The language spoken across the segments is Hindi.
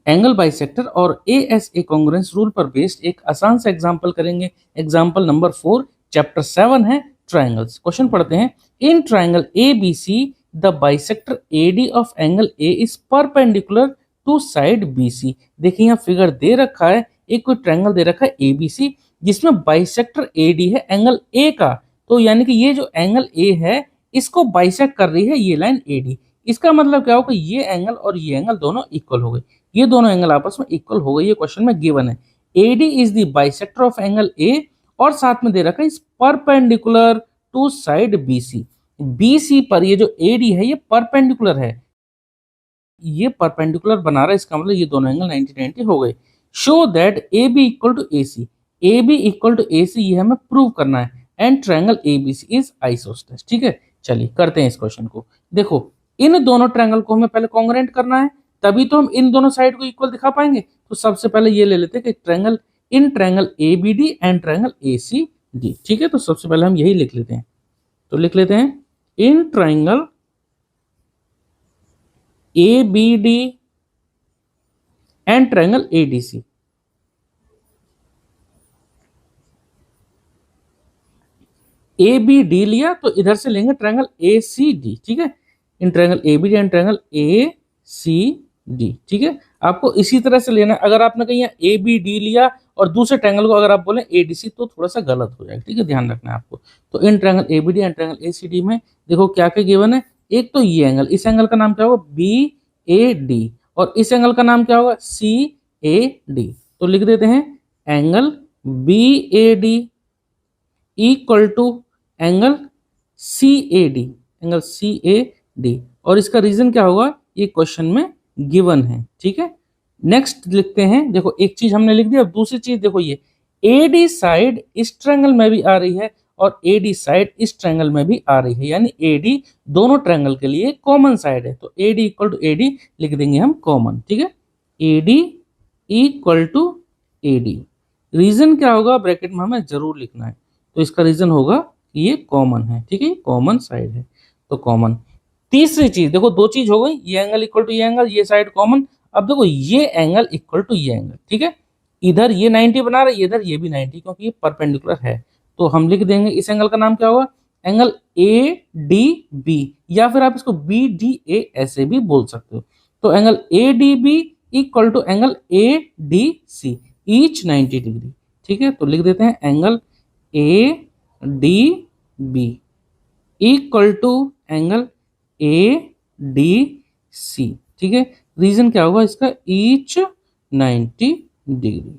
एंगल बाइसेक्टर और ASA कॉन्ग्रुएंस रूल पर बेस्ड एक आसान सा एग्जांपल करेंगे। एग्जांपल नंबर 4 चैप्टर 7 है ट्रायंगल्स। क्वेश्चन पढ़ते हैं। In triangle ABC the bisector AD of angle A is perpendicular to side BC। देखिए यहाँ फिगर दे रखा है, एक कोई ट्रायंगल दे रखा है ABC जिसमें बाइसेक्टर AD है एंगल A का, तो यानी कि ये जो एंगल A है इसको बाइसेक्ट कर रही है ये लाइन AD। इसका मतलब क्या होगा, ये एंगल और ये एंगल दोनों इक्वल हो गए, ये दोनों एंगल आपस में इक्वल हो गए, ये क्वेश्चन में गिवन है। AD is the bisector of angle A और साथ में दे रखा है is perpendicular to side BC। BC पर ये जो AD है ये परपेंडिकुलर है, ये परपेंडिकुलर बना रहा है, इसका मतलब ये दोनों एंगल 90-90 हो गए। Show that AB equal to AC, AB equal to AC ये हमें प्रूव करना है, and triangle ABC is isosceles. ठीक है, चलिए करते हैं इस क्वेश्चन को। देखो इन दोनों ट्रायंगल को हमें पहले कॉन्ग्रुएंट करना है, तभी तो हम इन दोनों साइड को इक्वल दिखा पाएंगे। तो सबसे पहले ये ले लेते हैं कि triangle in triangle ABD and triangle ACD। ठीक है, तो सबसे पहले हम यही लिख लेते हैं, तो लिख लेते हैं in triangle ABD and triangle ADC। ABD लिया तो इधर से लेंगे ट्रायंगल ACD। ठीक है, in triangle ABD and triangle ACD। ठीक है, आपको इसी तरह से लेना है। अगर आपने कहीं ABD लिया और दूसरे ट्रायंगल को अगर आप बोले ADC तो थोड़ा सा गलत हो जाएगा। ठीक है, ध्यान रखना है आपको। तो in triangle ABD and triangle ACD में देखो क्या क्या गिवन है। एक तो ये एंगल, इस एंगल का नाम क्या होगा BAD, और इस एंगल का नाम क्या होगा CAD। तो लिख देते हैं angle BAD equal to angle CAD, angle CAD, और इसका रीजन क्या होगा ये क्वेश्चन में गिवन है। ठीक है, नेक्स्ट लिखते हैं। देखो एक चीज हमने लिख दी, अब दूसरी चीज देखो, ये AD साइड इस ट्रायंगल में भी आ रही है और AD साइड इस ट्रायंगल में भी आ रही है, यानी AD दोनों ट्रायंगल के लिए कॉमन साइड है। तो AD इक्वल टू AD लिख देंगे हम कॉमन। ठीक है, AD equal to AD, reason क्या होगा ब्रैकेट में हमें जरूर लिखना है। तो इसका रीजन होगा कि ये कॉमन है। ठीक है, कॉमन साइड है तो कॉमन। तीसरी चीज देखो, दो चीज हो गई, ये एंगल इक्वल टू ये एंगल, ये साइड कॉमन। अब देखो ये एंगल इक्वल टू ये एंगल। ठीक है, इधर ये 90 बना रहा है, इधर ये भी 90, क्योंकि ये परपेंडिकुलर है। तो हम लिख देंगे इस एंगल का नाम क्या होगा एंगल ADB, या फिर आप इसको BDA ऐसे भी बोल सकते हो। तो angle ADB equal to angle ADC each 90 degree. ठीक है, तो लिख देते हैं angle ADB equal to angle ADC। ठीक है, रीजन क्या होगा इसका ईच 90 डिग्री।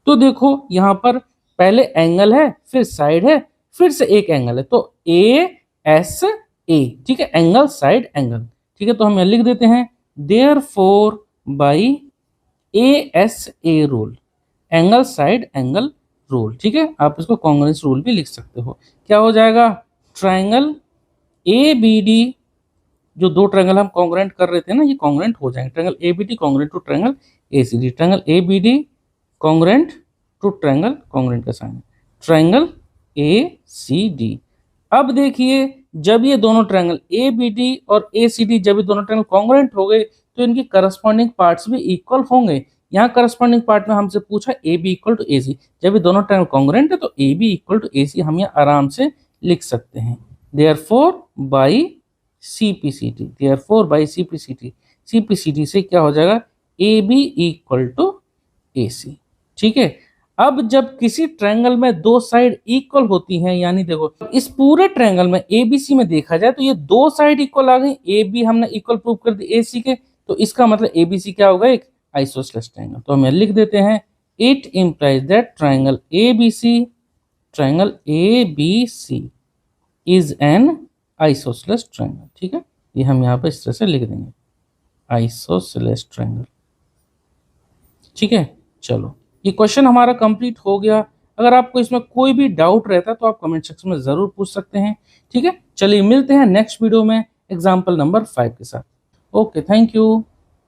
तो देखो यहां पर पहले एंगल है, फिर साइड है, फिर से एक एंगल है, तो ASA। ठीक है, एंगल साइड एंगल। ठीक है, तो हम लिख देते हैं therefore by ASA rule, angle side angle rule. ठीक है, आप इसको कॉन्ग्रुएंस रूल भी लिख सकते हो। क्या हो जाएगा, ट्रायंगल ABD, जो दो ट्रायंगल हम कॉन्ग्रुएंट कर रहे थे ना, ये कॉन्ग्रुएंट हो जाएंगे। Triangle ABD congruent to triangle ACD, triangle ABD congruent to triangle, congruent का साइन ट्रायंगल ACD। अब देखिए जब ये दोनों ट्रायंगल ABD और ACD, जब ये दोनों ट्रायंगल कॉन्ग्रुएंट हो गए तो इनकी करस्पॉन्डिंग पार्ट्स भी इक्वल होंगे। यहाँ करस्पॉन्डिंग पार्ट में हमसे पूछा AB इक्वल टू AC, जब ये दोनों ट्रायंगल कॉन्ग्रुएंट है तो AB इक्वल टू AC हम यहाँ आराम से लिख सकते हैं। Therefore by CPCT, therefore by CPCT, CPCT से क्या हो जाएगा AB इक्वल टू AC। ठीक है, अब जब किसी ट्रायंगल में दो साइड इक्वल होती हैं, यानी देखो इस पूरे ट्रायंगल में ABC में देखा जाए तो ये दो साइड इक्वल आ गई, AB हमने इक्वल प्रूव कर दी AC के, तो इसका मतलब ABC क्या होगा एक आइसोसेलेस ट्रायंगल। तो हम लिख देते हैं it implies that triangle ABC is an isosceles triangle. ठीक है, ये हम यहाँ पे इस तरह से लिख देंगे आइसोसेलेस ट्रायंगल। ठीक है, चलो ये क्वेश्चन हमारा कंप्लीट हो गया। अगर आपको इसमें कोई भी डाउट रहता है तो आप कमेंट सेक्शन में जरूर पूछ सकते हैं। ठीक है, चलिए मिलते हैं नेक्स्ट वीडियो में एग्जाम्पल नंबर 5 के साथ। Okay, thank you.